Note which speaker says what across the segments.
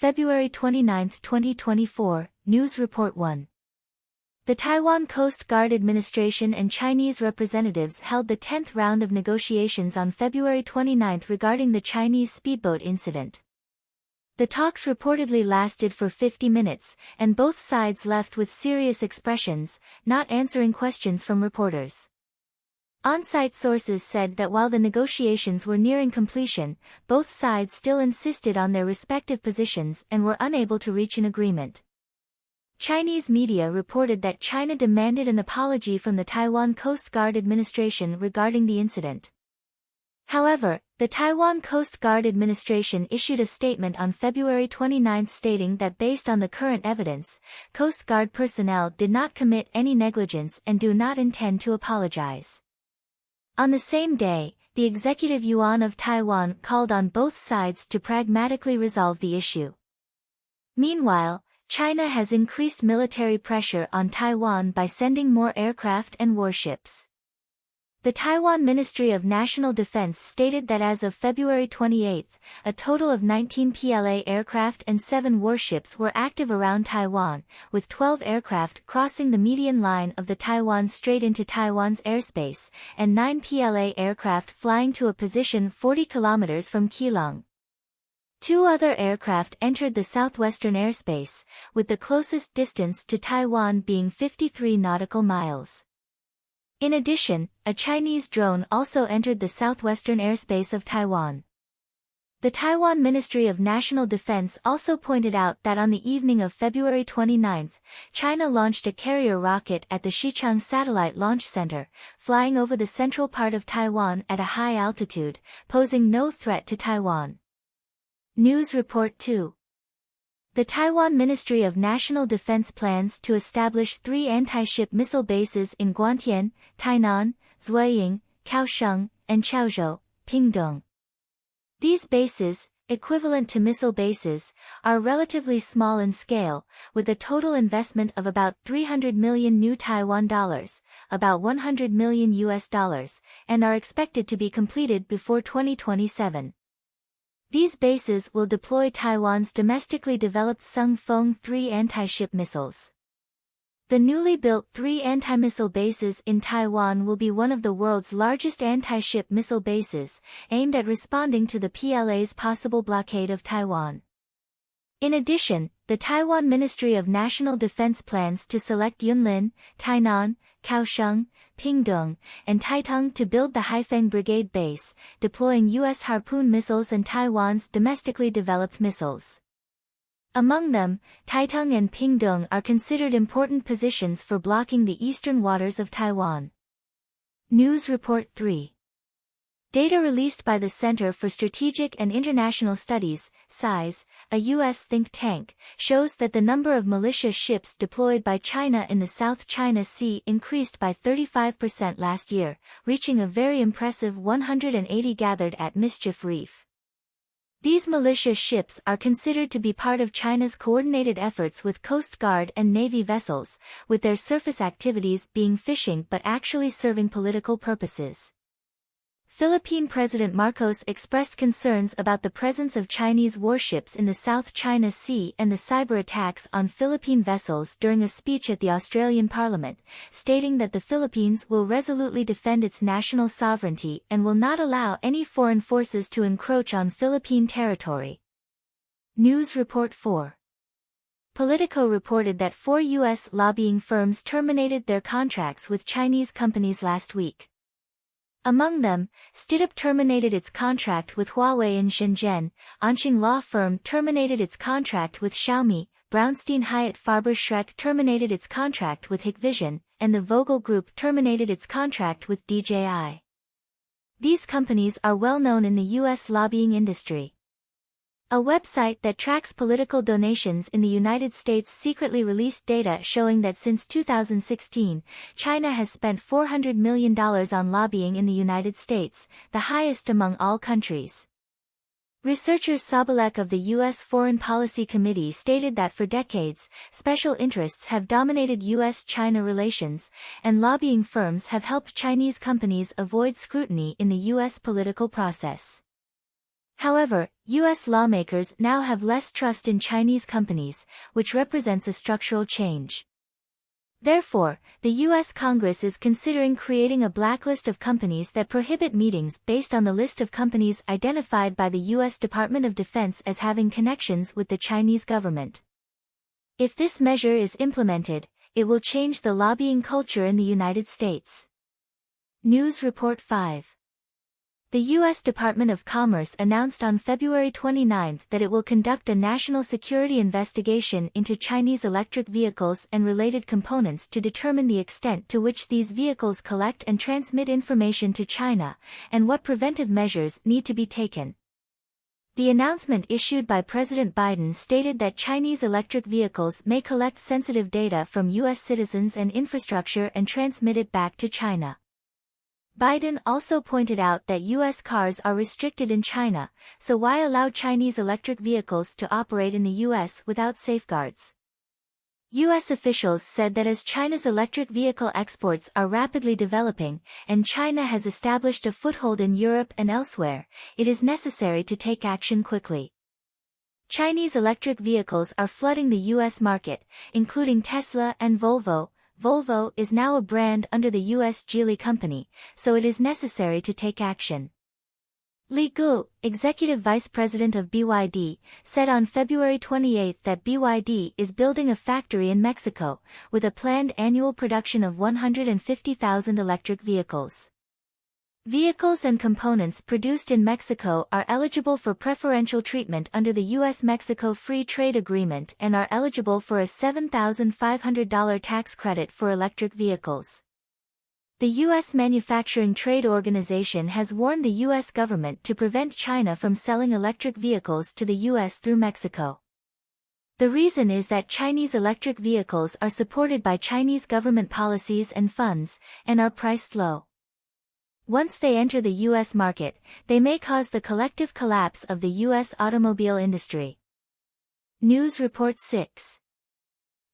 Speaker 1: February 29, 2024, News Report 1. The Taiwan Coast Guard Administration and Chinese representatives held the 10th round of negotiations on February 29 regarding the Chinese speedboat incident. The talks reportedly lasted for 50 minutes, and both sides left with serious expressions, not answering questions from reporters. On-site sources said that while the negotiations were nearing completion, both sides still insisted on their respective positions and were unable to reach an agreement. Chinese media reported that China demanded an apology from the Taiwan Coast Guard Administration regarding the incident. However, the Taiwan Coast Guard Administration issued a statement on February 29 stating that based on the current evidence, Coast Guard personnel did not commit any negligence and do not intend to apologize. On the same day, the Executive Yuan of Taiwan called on both sides to pragmatically resolve the issue. Meanwhile, China has increased military pressure on Taiwan by sending more aircraft and warships. The Taiwan Ministry of National Defense stated that as of February 28, a total of 19 PLA aircraft and 7 warships were active around Taiwan, with 12 aircraft crossing the median line of the Taiwan Strait into Taiwan's airspace, and 9 PLA aircraft flying to a position 40 kilometers from Keelung. 2 other aircraft entered the southwestern airspace, with the closest distance to Taiwan being 53 nautical miles. In addition, a Chinese drone also entered the southwestern airspace of Taiwan. The Taiwan Ministry of National Defense also pointed out that on the evening of February 29, China launched a carrier rocket at the Xichang Satellite Launch Center, flying over the central part of Taiwan at a high altitude, posing no threat to Taiwan. News Report 2. The Taiwan Ministry of National Defense plans to establish 3 anti-ship missile bases in Guantian, Tainan, Zhuiying, Kaohsiung, and Chaozhou, Pingdong. These bases, equivalent to missile bases, are relatively small in scale, with a total investment of about 300 million new Taiwan dollars, about $100 million US, and are expected to be completed before 2027. These bases will deploy Taiwan's domestically developed Sung-Fong 3 anti-ship missiles. The newly built 3 anti-missile bases in Taiwan will be one of the world's largest anti-ship missile bases, aimed at responding to the PLA's possible blockade of Taiwan. In addition, the Taiwan Ministry of National Defense plans to select Yunlin, Tainan, Kaohsiung, Pingdong, and Taitung to build the Haifeng Brigade base, deploying U.S. Harpoon missiles and Taiwan's domestically developed missiles. Among them, Taitung and Pingdong are considered important positions for blocking the eastern waters of Taiwan. News Report 3. Data released by the Center for Strategic and International Studies, SISE, a U.S. think tank, shows that the number of militia ships deployed by China in the South China Sea increased by 35% last year, reaching a very impressive 180 gathered at Mischief Reef. These militia ships are considered to be part of China's coordinated efforts with Coast Guard and Navy vessels, with their surface activities being fishing but actually serving political purposes. Philippine President Marcos expressed concerns about the presence of Chinese warships in the South China Sea and the cyber attacks on Philippine vessels during a speech at the Australian Parliament, stating that the Philippines will resolutely defend its national sovereignty and will not allow any foreign forces to encroach on Philippine territory. News Report 4. Politico reported that 4 U.S. lobbying firms terminated their contracts with Chinese companies last week. Among them, Stidop terminated its contract with Huawei in Shenzhen, Anqing law firm terminated its contract with Xiaomi, Brownstein Hyatt Farber Schreck terminated its contract with Hikvision, and the Vogel Group terminated its contract with DJI. These companies are well known in the U.S. lobbying industry. A website that tracks political donations in the United States secretly released data showing that since 2016, China has spent $400 million on lobbying in the United States, the highest among all countries. Researcher Sobolek of the U.S. Foreign Policy Committee stated that for decades, special interests have dominated U.S.-China relations, and lobbying firms have helped Chinese companies avoid scrutiny in the U.S. political process. However, U.S. lawmakers now have less trust in Chinese companies, which represents a structural change. Therefore, the U.S. Congress is considering creating a blacklist of companies that prohibit meetings based on the list of companies identified by the U.S. Department of Defense as having connections with the Chinese government. If this measure is implemented, it will change the lobbying culture in the United States. News Report 5. The U.S. Department of Commerce announced on February 29 that it will conduct a national security investigation into Chinese electric vehicles and related components to determine the extent to which these vehicles collect and transmit information to China, and what preventive measures need to be taken. The announcement issued by President Biden stated that Chinese electric vehicles may collect sensitive data from U.S. citizens and infrastructure and transmit it back to China. Biden also pointed out that U.S. cars are restricted in China, so why allow Chinese electric vehicles to operate in the U.S. without safeguards? U.S. officials said that as China's electric vehicle exports are rapidly developing, and China has established a foothold in Europe and elsewhere, it is necessary to take action quickly. Chinese electric vehicles are flooding the U.S. market, including Tesla and Volvo. Volvo is now a brand under the U.S. Geely company, so it is necessary to take action. Li Gu, executive vice president of BYD, said on February 28 that BYD is building a factory in Mexico, with a planned annual production of 150,000 electric vehicles. Vehicles and components produced in Mexico are eligible for preferential treatment under the U.S.-Mexico Free Trade Agreement and are eligible for a $7,500 tax credit for electric vehicles. The U.S. Manufacturing Trade Organization has warned the U.S. government to prevent China from selling electric vehicles to the U.S. through Mexico. The reason is that Chinese electric vehicles are supported by Chinese government policies and funds, and are priced low. Once they enter the U.S. market, they may cause the collective collapse of the U.S. automobile industry. News Report 6.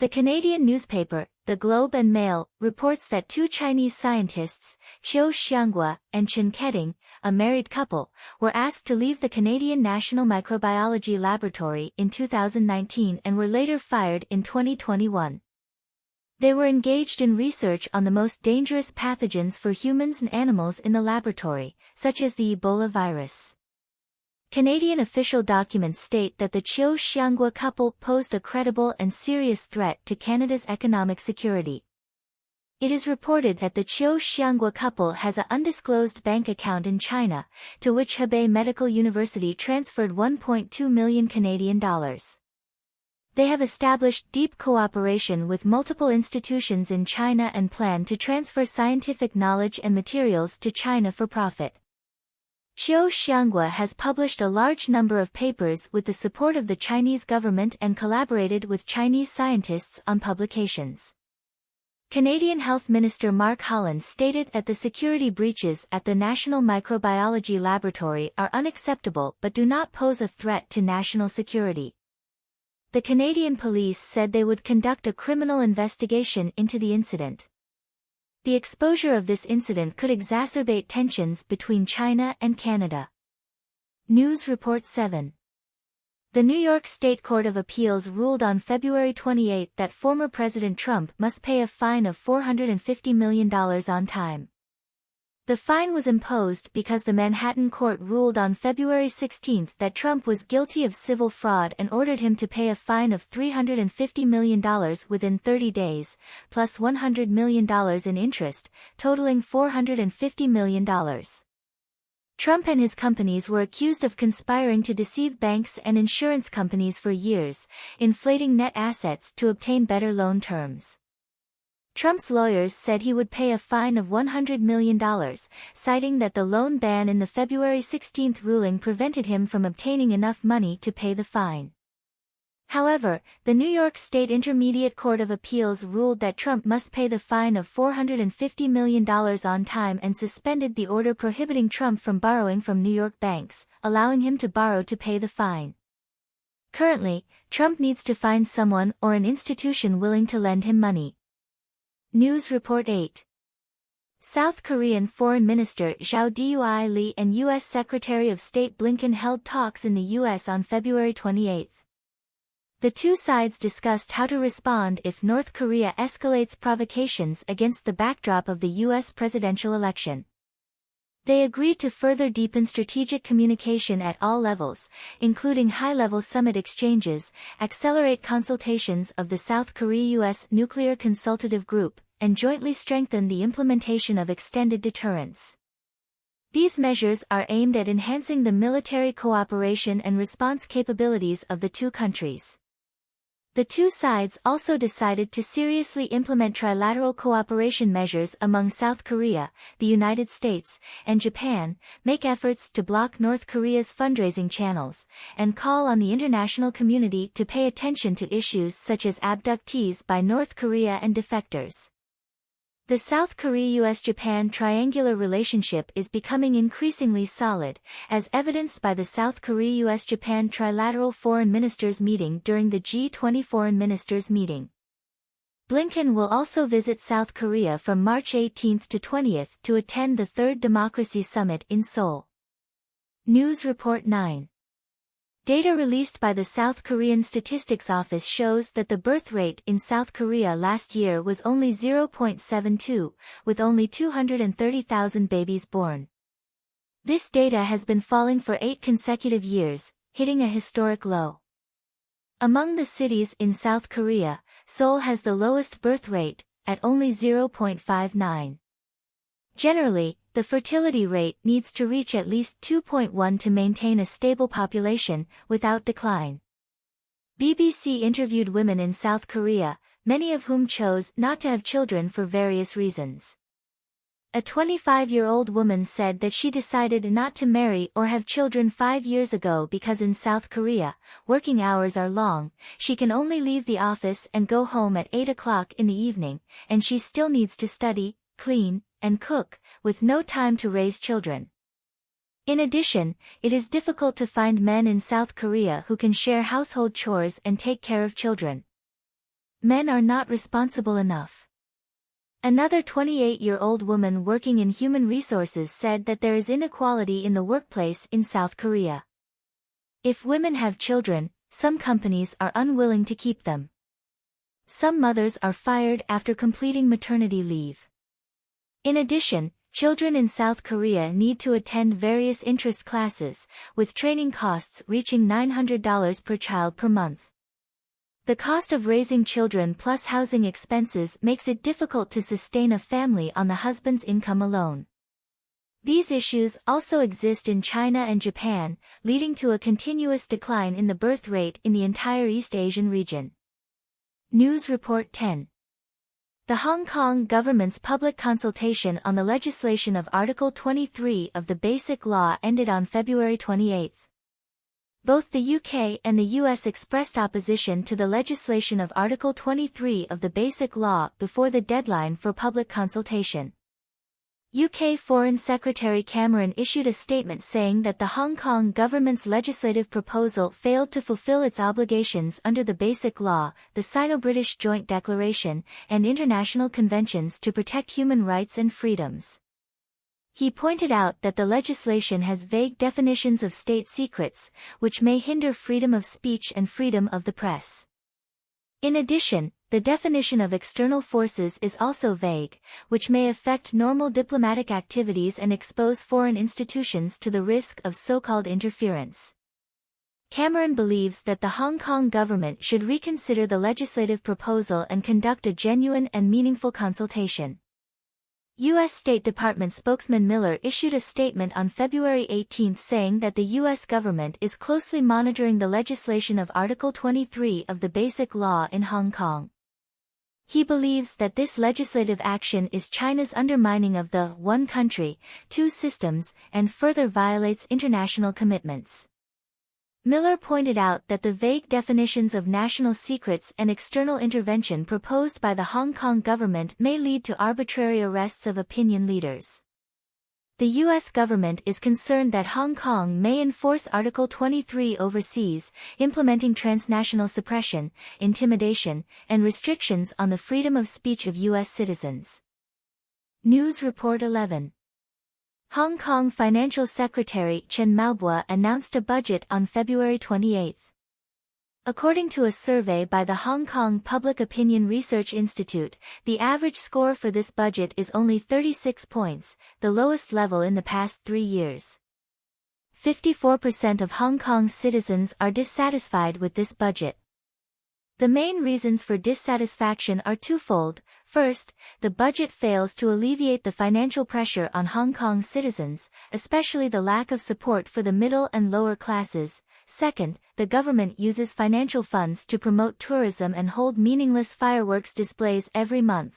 Speaker 1: The Canadian newspaper, The Globe and Mail, reports that two Chinese scientists, Qiu Xianghua and Chen Keding, a married couple, were asked to leave the Canadian National Microbiology Laboratory in 2019 and were later fired in 2021. They were engaged in research on the most dangerous pathogens for humans and animals in the laboratory, such as the Ebola virus. Canadian official documents state that the Qiu Xianghua couple posed a credible and serious threat to Canada's economic security. It is reported that the Qiu Xianghua couple has an undisclosed bank account in China, to which Hebei Medical University transferred 1.2 million Canadian dollars. They have established deep cooperation with multiple institutions in China and plan to transfer scientific knowledge and materials to China for profit. Qiu Xianghua has published a large number of papers with the support of the Chinese government and collaborated with Chinese scientists on publications. Canadian Health Minister Mark Holland stated that the security breaches at the National Microbiology Laboratory are unacceptable but do not pose a threat to national security. The Canadian police said they would conduct a criminal investigation into the incident. The exposure of this incident could exacerbate tensions between China and Canada. News Report 7. The New York State Court of Appeals ruled on February 28 that former President Trump must pay a fine of $450 million on time. The fine was imposed because the Manhattan court ruled on February 16 that Trump was guilty of civil fraud and ordered him to pay a fine of $350 million within 30 days, plus $100 million in interest, totaling $450 million. Trump and his companies were accused of conspiring to deceive banks and insurance companies for years, inflating net assets to obtain better loan terms. Trump's lawyers said he would pay a fine of $100 million, citing that the loan ban in the February 16 ruling prevented him from obtaining enough money to pay the fine. However, the New York State Intermediate Court of Appeals ruled that Trump must pay the fine of $450 million on time and suspended the order prohibiting Trump from borrowing from New York banks, allowing him to borrow to pay the fine. Currently, Trump needs to find someone or an institution willing to lend him money. News Report 8. South Korean Foreign Minister Zhao Dui and U.S. Secretary of State Blinken held talks in the U.S. on February 28. The two sides discussed how to respond if North Korea escalates provocations against the backdrop of the U.S. presidential election. They agreed to further deepen strategic communication at all levels, including high-level summit exchanges, accelerate consultations of the South Korea-U.S. Nuclear Consultative Group, and jointly strengthen the implementation of extended deterrence. These measures are aimed at enhancing the military cooperation and response capabilities of the two countries. The two sides also decided to seriously implement trilateral cooperation measures among South Korea, the United States, and Japan, make efforts to block North Korea's fundraising channels, and call on the international community to pay attention to issues such as abductees by North Korea and defectors. The South Korea-US-Japan triangular relationship is becoming increasingly solid, as evidenced by the South Korea-US-Japan Trilateral Foreign Ministers meeting during the G20 Foreign Ministers meeting. Blinken will also visit South Korea from March 18 to 20 to attend the Third Democracy Summit in Seoul. News Report 9. Data released by the South Korean Statistics Office shows that the birth rate in South Korea last year was only 0.72, with only 230,000 babies born. This data has been falling for 8 consecutive years, hitting a historic low. Among the cities in South Korea, Seoul has the lowest birth rate, at only 0.59. Generally, the fertility rate needs to reach at least 2.1 to maintain a stable population, without decline. BBC interviewed women in South Korea, many of whom chose not to have children for various reasons. A 25-year-old woman said that she decided not to marry or have children 5 years ago because in South Korea, working hours are long, she can only leave the office and go home at 8 o'clock in the evening, and she still needs to study, clean, and cook, with no time to raise children. In addition, it is difficult to find men in South Korea who can share household chores and take care of children. Men are not responsible enough. Another 28-year-old woman working in human resources said that there is inequality in the workplace in South Korea. If women have children, some companies are unwilling to keep them. Some mothers are fired after completing maternity leave. In addition, children in South Korea need to attend various interest classes, with training costs reaching $900 per child per month. The cost of raising children plus housing expenses makes it difficult to sustain a family on the husband's income alone. These issues also exist in China and Japan, leading to a continuous decline in the birth rate in the entire East Asian region. News Report 10. The Hong Kong government's public consultation on the legislation of Article 23 of the Basic Law ended on February 28. Both the UK and the US expressed opposition to the legislation of Article 23 of the Basic Law before the deadline for public consultation. UK Foreign Secretary Cameron issued a statement saying that the Hong Kong government's legislative proposal failed to fulfill its obligations under the Basic Law, the Sino-British Joint Declaration, and international conventions to protect human rights and freedoms. He pointed out that the legislation has vague definitions of state secrets, which may hinder freedom of speech and freedom of the press. In addition, the definition of external forces is also vague, which may affect normal diplomatic activities and expose foreign institutions to the risk of so-called interference. Cameron believes that the Hong Kong government should reconsider the legislative proposal and conduct a genuine and meaningful consultation. U.S. State Department spokesman Miller issued a statement on February 18 saying that the U.S. government is closely monitoring the legislation of Article 23 of the Basic Law in Hong Kong. He believes that this legislative action is China's undermining of the one country, two systems, and further violates international commitments. Miller pointed out that the vague definitions of national secrets and external intervention proposed by the Hong Kong government may lead to arbitrary arrests of opinion leaders. The U.S. government is concerned that Hong Kong may enforce Article 23 overseas, implementing transnational suppression, intimidation, and restrictions on the freedom of speech of U.S. citizens. News Report 11. Hong Kong Financial Secretary Chen Maobua announced a budget on February 28. According to a survey by the Hong Kong Public Opinion Research Institute, the average score for this budget is only 36 points, the lowest level in the past 3 years. 54% of Hong Kong's citizens are dissatisfied with this budget. The main reasons for dissatisfaction are twofold. First, the budget fails to alleviate the financial pressure on Hong Kong's citizens, especially the lack of support for the middle and lower classes. Second, the government uses financial funds to promote tourism and hold meaningless fireworks displays every month.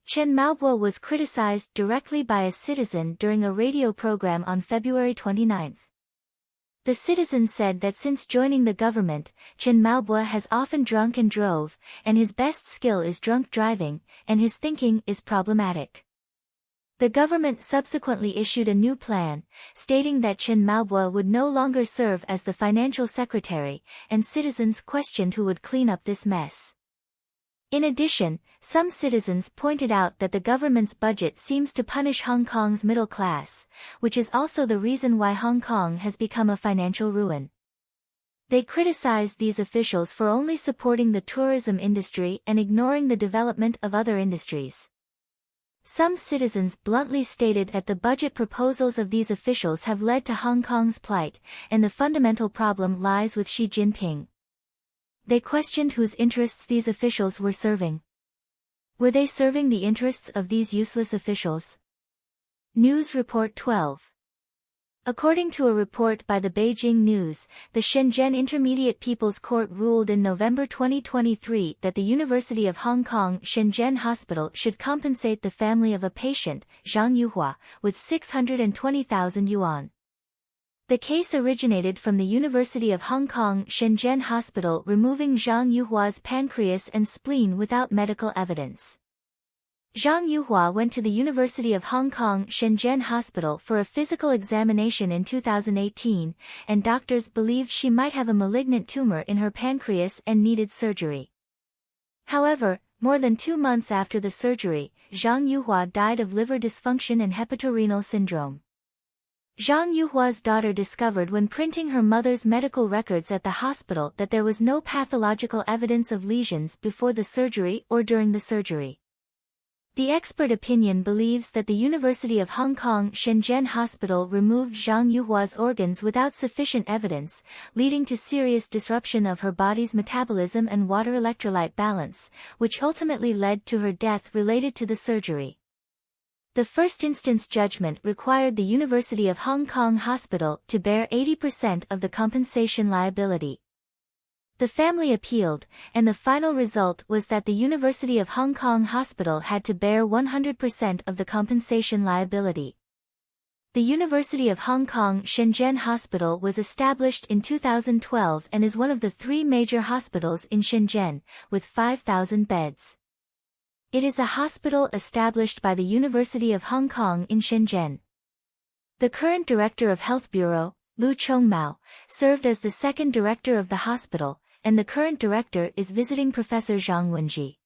Speaker 1: Chen Maobua was criticized directly by a citizen during a radio program on February 29. The citizen said that since joining the government, Chen Maobua has often drunk and drove, and his best skill is drunk driving, and his thinking is problematic. The government subsequently issued a new plan, stating that Chen Maobua would no longer serve as the financial secretary, and citizens questioned who would clean up this mess. In addition, some citizens pointed out that the government's budget seems to punish Hong Kong's middle class, which is also the reason why Hong Kong has become a financial ruin. They criticized these officials for only supporting the tourism industry and ignoring the development of other industries. Some citizens bluntly stated that the budget proposals of these officials have led to Hong Kong's plight, and the fundamental problem lies with Xi Jinping. They questioned whose interests these officials were serving. Were they serving the interests of these useless officials? News Report 12. According to a report by the Beijing News, the Shenzhen Intermediate People's Court ruled in November 2023 that the University of Hong Kong Shenzhen Hospital should compensate the family of a patient, Zhang Yuhua, with 620,000 yuan. The case originated from the University of Hong Kong Shenzhen Hospital removing Zhang Yuhua's pancreas and spleen without medical evidence. Zhang Yuhua went to the University of Hong Kong Shenzhen Hospital for a physical examination in 2018, and doctors believed she might have a malignant tumor in her pancreas and needed surgery. However, more than 2 months after the surgery, Zhang Yuhua died of liver dysfunction and hepatorenal syndrome. Zhang Yuhua's daughter discovered when printing her mother's medical records at the hospital that there was no pathological evidence of lesions before the surgery or during the surgery. The expert opinion believes that the University of Hong Kong Shenzhen Hospital removed Zhang Yuhua's organs without sufficient evidence, leading to serious disruption of her body's metabolism and water electrolyte balance, which ultimately led to her death related to the surgery. The first-instance judgment required the University of Hong Kong Hospital to bear 80% of the compensation liability. The family appealed, and the final result was that the University of Hong Kong Hospital had to bear 100% of the compensation liability. The University of Hong Kong Shenzhen Hospital was established in 2012 and is one of the 3 major hospitals in Shenzhen, with 5,000 beds. It is a hospital established by the University of Hong Kong in Shenzhen. The current director of Health Bureau, Lu Chongmao, served as the second director of the hospital, and the current director is visiting Professor Zhang Wenji.